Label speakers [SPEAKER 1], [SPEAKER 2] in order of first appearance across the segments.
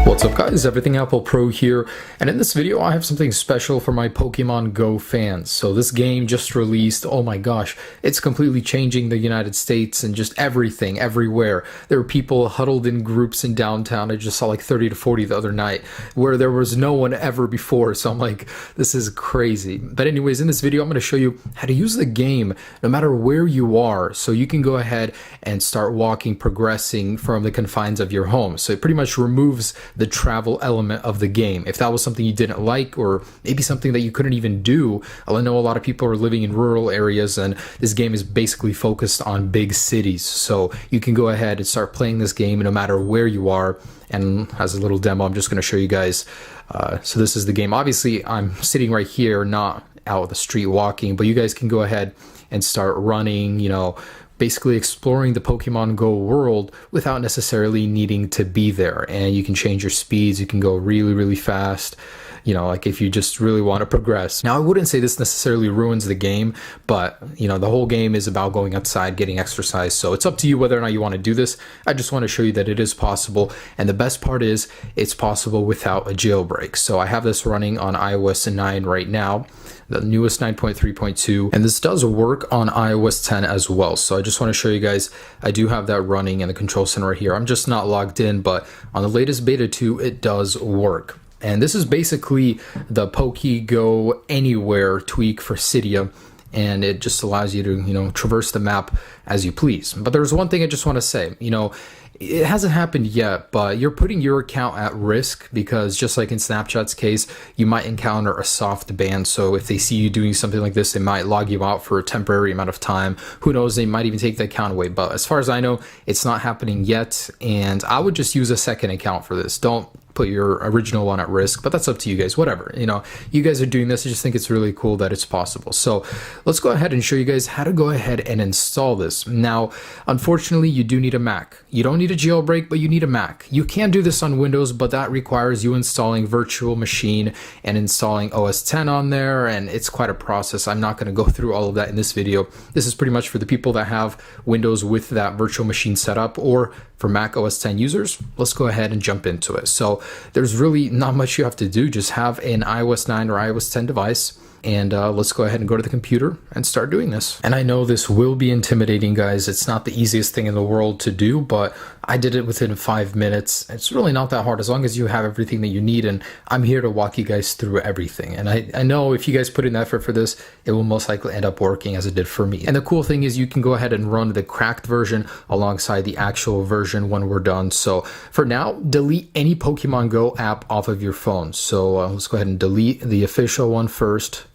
[SPEAKER 1] What's up guys, Everything Apple Pro here, and in this video I have something special for my Pokemon Go fans. So this game just released, oh my gosh, it's completely changing the United States and just everything, everywhere. There were people huddled in groups in downtown. I just saw like 30 to 40 the other night where there was no one ever before, so I'm like, this is crazy. But anyways, in this video I'm going to show you how to use the game no matter where you are, so you can go ahead and start walking, progressing from the confines of your home. So it pretty much removes the travel element of the game. If that was something you didn't like, or maybe something that you couldn't even do, I know a lot of people are living in rural areas and this game is basically focused on big cities, so you can go ahead and start playing this game no matter where you are. And as a little demo, I'm just going to show you guys. So this is the game. Obviously I'm sitting right here, not out the street walking, but you guys can go ahead and start running, you know, basically exploring the Pokemon Go world without necessarily needing to be there. And you can change your speeds, you can go really fast, you know, like if you just really want to progress. Now I wouldn't say this necessarily ruins the game, but you know, the whole game is about going outside, getting exercise, so it's up to you whether or not you want to do this. I just want to show you that it is possible, and the best part is it's possible without a jailbreak. So I have this running on iOS 9 right now, the newest 9.3.2, and this does work on iOS 10 as well. So I just want to show you guys, I do have that running in the control center right here. I'm just not logged in, but on the latest beta 2 it does work. And this is basically the PokeGo Anywhere tweak for Cydia, and it just allows you to, you know, traverse the map as you please. But there's one thing I just want to say, you know, it hasn't happened yet, but you're putting your account at risk, because just like in Snapchat's case, you might encounter a soft ban. So if they see you doing something like this, they might log you out for a temporary amount of time. Who knows, they might even take the account away. But as far as I know, it's not happening yet, and I would just use a second account for this. Don't put your original one at risk, but that's up to you guys. Whatever, you know, you guys are doing this, I just think it's really cool that it's possible. So let's go ahead and show you guys how to go ahead and install this. Now unfortunately you do need a Mac. You don't need a jailbreak, but you need a Mac. You can do this on Windows, but that requires you installing virtual machine and installing OS 10 on there, and it's quite a process. I'm not going to go through all of that in this video. This is pretty much for the people that have Windows with that virtual machine set up, or for Mac OS 10 users. Let's go ahead and jump into it. So there's really not much you have to do. Just have an iOS 9 or iOS 10 device, and let's go ahead and go to the computer and start doing this. And I know this will be intimidating, guys. It's not the easiest thing in the world to do, but I did it within 5 minutes. It's really not that hard as long as you have everything that you need, and I'm here to walk you guys through everything. And I know if you guys put in effort for this, it will most likely end up working as it did for me. And the cool thing is you can go ahead and run the cracked version alongside the actual version when we're done. So for now, delete any Pokemon Go app off of your phone. So let's go ahead and delete the official one first.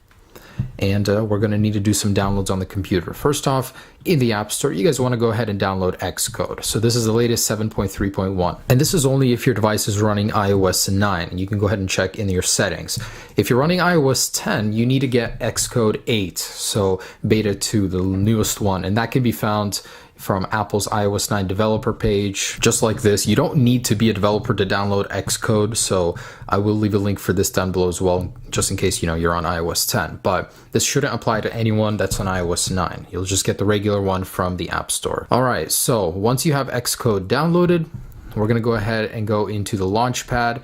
[SPEAKER 1] And we're going to need to do some downloads on the computer. First off, in the App Store, you guys want to go ahead and download Xcode. So this is the latest 7.3.1. And this is only if your device is running iOS 9. And you can go ahead and check in your settings. If you're running iOS 10, you need to get Xcode 8. So beta 2, the newest one. And that can be found from Apple's iOS 9 developer page, just like this. You don't need to be a developer to download Xcode, so I will leave a link for this down below as well, just in case, you know, you're on iOS 10. But this shouldn't apply to anyone that's on iOS 9. You'll just get the regular one from the App Store. All right, so once you have Xcode downloaded, we're gonna go ahead and go into the Launchpad,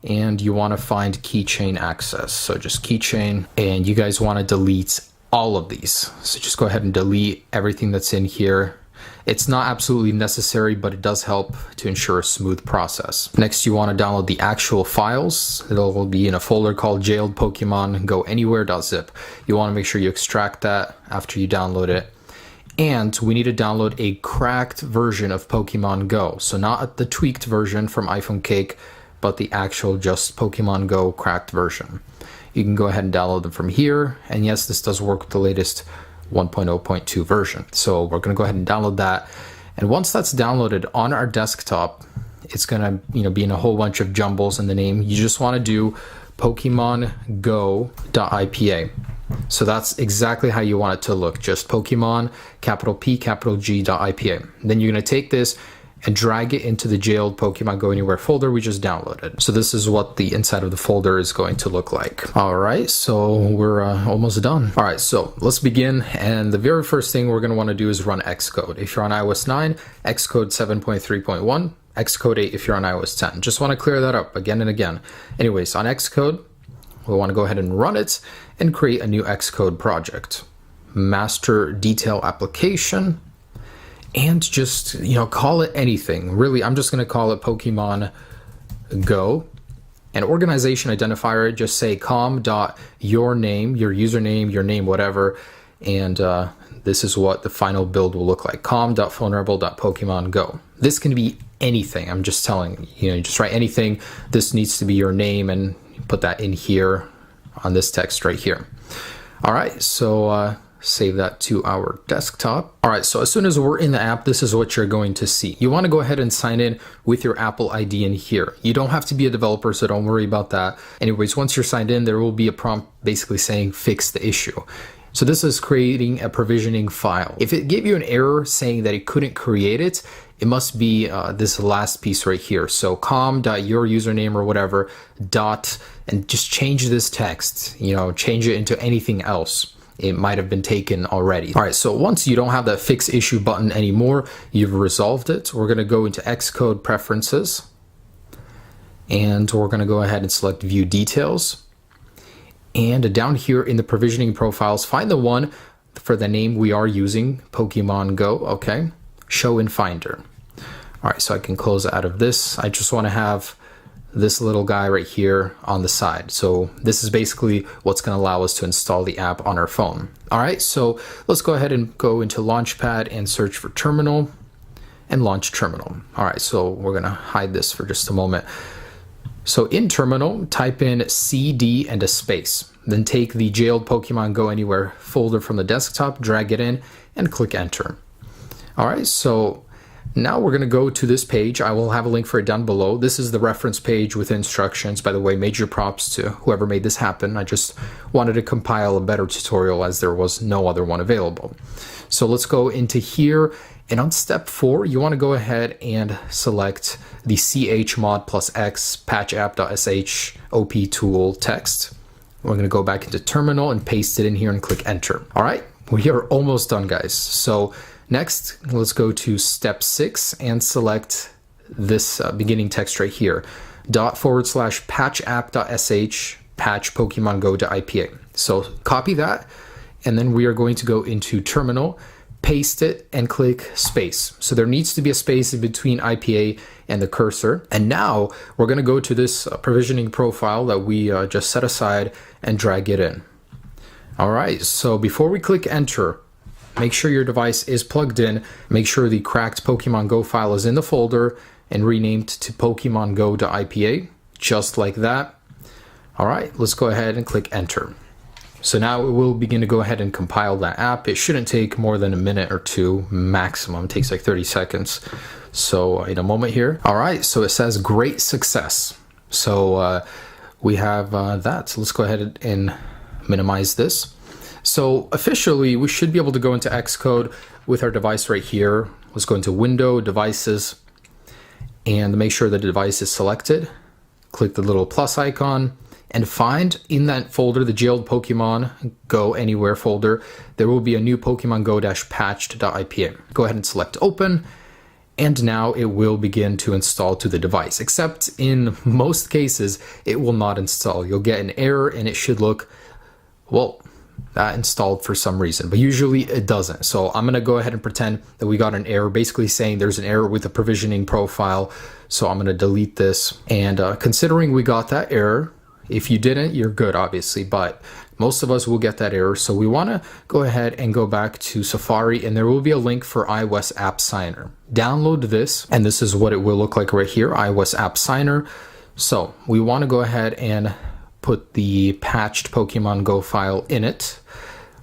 [SPEAKER 1] and you wanna find keychain access. So just keychain, and you guys wanna delete all of these. So just go ahead and delete everything that's in here. It's not absolutely necessary, but it does help to ensure a smooth process. Next, you want to download the actual files. It'll be in a folder called Jailed Pokemon Go Anywhere.zip. You want to make sure you extract that after you download it. And we need to download a cracked version of Pokemon Go. So not the tweaked version from iPhone Cake, but the actual just Pokemon Go cracked version. You can go ahead and download them from here. And yes, this does work with the latest 1.0.2 version. So we're going to go ahead and download that. And once that's downloaded on our desktop, it's going to, you know, be in a whole bunch of jumbles in the name. You just want to do PokemonGo.ipa. So that's exactly how you want it to look. Just Pokemon, capital P, capital G.ipa. Then you're going to take this and drag it into the jailed Pokemon Go Anywhere folder we just downloaded. So this is what the inside of the folder is going to look like. All right, so we're almost done. All right, so let's begin. And the very first thing we're going to want to do is run Xcode. If you're on iOS 9, Xcode 7.3.1, Xcode 8 if you're on iOS 10. Just want to clear that up again and again. Anyways, on Xcode, we want to go ahead and run it and create a new Xcode project. Master detail application. And just, call it anything. Really, I'm just going to call it Pokemon Go. And organization identifier, just say com.your name, your username, your name, whatever. And this is what the final build will look like. com.vulnerable.pokemon go. This can be anything. I'm just telling you, just write anything. This needs to be your name and put that in here on this text right here. All right, so save that to our desktop. All right, so as soon as we're in the app, this is what you're going to see. You want to go ahead and sign in with your Apple ID in here. You don't have to be a developer, so don't worry about that. Anyways, once you're signed in, there will be a prompt basically saying fix the issue. So this is creating a provisioning file. If it gave you an error saying that it couldn't create it, it must be this last piece right here. So com.your username or whatever dot, and just change this text, change it into anything else. It might have been taken already. All right, so once you don't have that fix issue button anymore, you've resolved it. We're gonna go into Xcode preferences, and we're gonna go ahead and select view details. And down here in the provisioning profiles, find the one for the name we are using, Pokemon Go, okay? Show in Finder. All right, so I can close out of this. I just wanna have this little guy right here on the side. So this is basically what's going to allow us to install the app on our phone. All right, so let's go ahead and go into Launchpad and search for terminal and launch terminal. All right, so we're going to hide this for just a moment. So in terminal, type in CD and a space. Then take the jailed Pokemon Go Anywhere folder from the desktop, drag it in, and click enter. All right, so now we're going to go to this page. I will have a link for it down below. This is the reference page with instructions. By the way, major props to whoever made this happen. I just wanted to compile a better tutorial as there was no other one available. So let's go into here. And on step 4, you want to go ahead and select the chmod plus x patchapp.sh op tool text. We're going to go back into terminal and paste it in here and click enter. All right, we are almost done, guys. So next, let's go to step 6 and select this beginning text right here, /patchapp.sh patch Pokemon Go.ipa. So copy that, and then we are going to go into terminal, paste it, and click space. So there needs to be a space in between IPA and the cursor. And now we're going to go to this provisioning profile that we just set aside and drag it in. All right, so before we click enter, make sure your device is plugged in. Make sure the cracked Pokemon Go file is in the folder and renamed to Pokemon Go.ipa, just like that. All right, let's go ahead and click enter. So now it will begin to go ahead and compile that app. It shouldn't take more than a minute or two maximum. It takes like 30 seconds. So in a moment here. All right, so it says great success. So we have that. So let's go ahead and minimize this. So officially, we should be able to go into Xcode with our device right here. Let's go into Window, Devices, and make sure the device is selected. Click the little plus icon and find in that folder, the jailed Pokemon Go Anywhere folder, there will be a new Pokemon Go-patched.ipa. Go ahead and select Open, and now it will begin to install to the device, except in most cases, it will not install. You'll get an error and it should look, well, that installed for some reason, but usually it doesn't. So I'm going to go ahead and pretend that we got an error, basically saying there's an error with the provisioning profile. So I'm going to delete this. And considering we got that error, if you didn't, you're good, obviously, but most of us will get that error. So we want to go ahead and go back to Safari, and there will be a link for iOS App Signer. Download this, and this is what it will look like right here, iOS App Signer. So we want to go ahead and put the patched Pokemon Go file in it.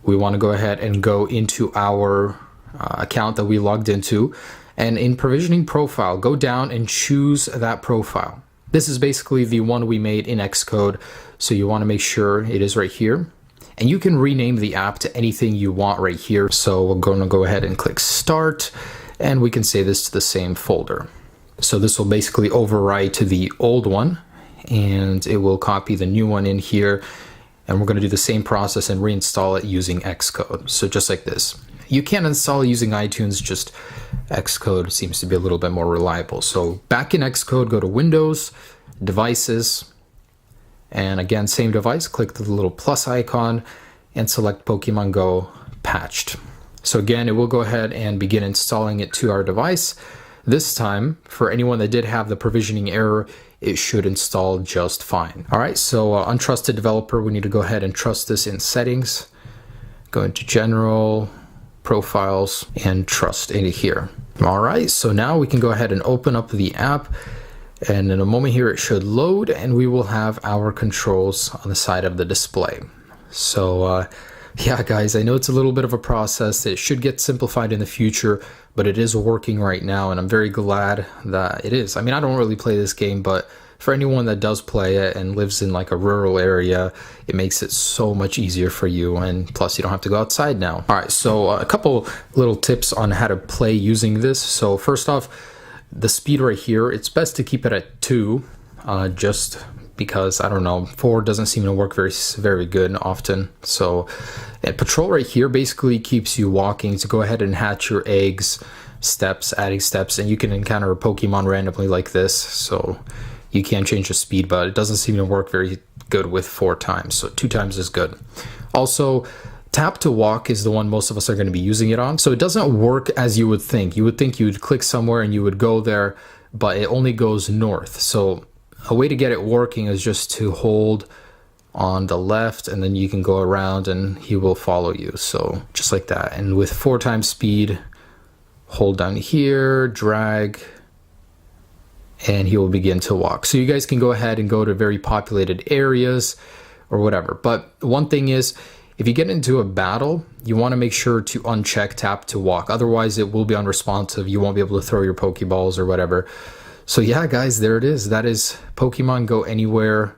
[SPEAKER 1] We want to go ahead and go into our account that we logged into, and in provisioning profile, go down and choose that profile. This is basically the one we made in Xcode, so you want to make sure it is right here. And you can rename the app to anything you want right here. So we're going to go ahead and click Start, and we can save this to the same folder. So this will basically overwrite to the old one, and it will copy the new one in here, and we're going to do the same process and reinstall it using Xcode. So just like this. You can install it using iTunes, just Xcode seems to be a little bit more reliable. So back in Xcode, go to Windows, Devices, and again, same device, click the little plus icon and select Pokemon Go Patched. So again, it will go ahead and begin installing it to our device. This time, for anyone that did have the provisioning error, it should install just fine. All right, so untrusted developer, we need to go ahead and trust this in settings. Go into General, Profiles, and trust in here. All right, so now we can go ahead and open up the app, and in a moment here it should load, and we will have our controls on the side of the display. So yeah, guys, I know it's a little bit of a process. It should get simplified in the future, but it is working right now, and I'm very glad that it is. I mean, I don't really play this game, but for anyone that does play it and lives in like a rural area, it makes it so much easier for you, and plus you don't have to go outside now. All right, so a couple little tips on how to play using this. So first off, the speed right here, it's best to keep it at 2, just because, I don't know, 4 doesn't seem to work very good often. So patrol right here basically keeps you walking to go ahead and hatch your eggs, steps, adding steps, and you can encounter a Pokemon randomly like this. So you can change the speed, but it doesn't seem to work very good with 4 times. So 2 times is good. Also, tap to walk is the one most of us are going to be using it on. So it doesn't work as you would think. You would think you would click somewhere and you would go there, but it only goes north. So a way to get it working is just to hold on the left, and then you can go around and he will follow you. So just like that. And with 4 times speed, hold down here, drag, and he will begin to walk. So you guys can go ahead and go to very populated areas or whatever. But one thing is, if you get into a battle, you want to make sure to uncheck tap to walk. Otherwise, it will be unresponsive. You won't be able to throw your Pokeballs or whatever. So yeah, guys, there it is. That is Pokemon Go Anywhere,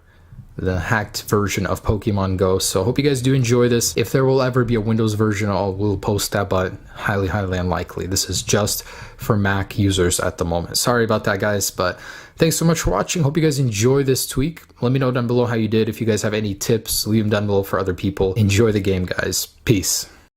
[SPEAKER 1] the hacked version of Pokemon Go. So I hope you guys do enjoy this. If there will ever be a Windows version, we'll post that, but highly unlikely. This is just for Mac users at the moment. Sorry about that, guys, but thanks so much for watching. Hope you guys enjoy this tweak. Let me know down below how you did. If you guys have any tips, leave them down below for other people. Enjoy the game, guys. Peace.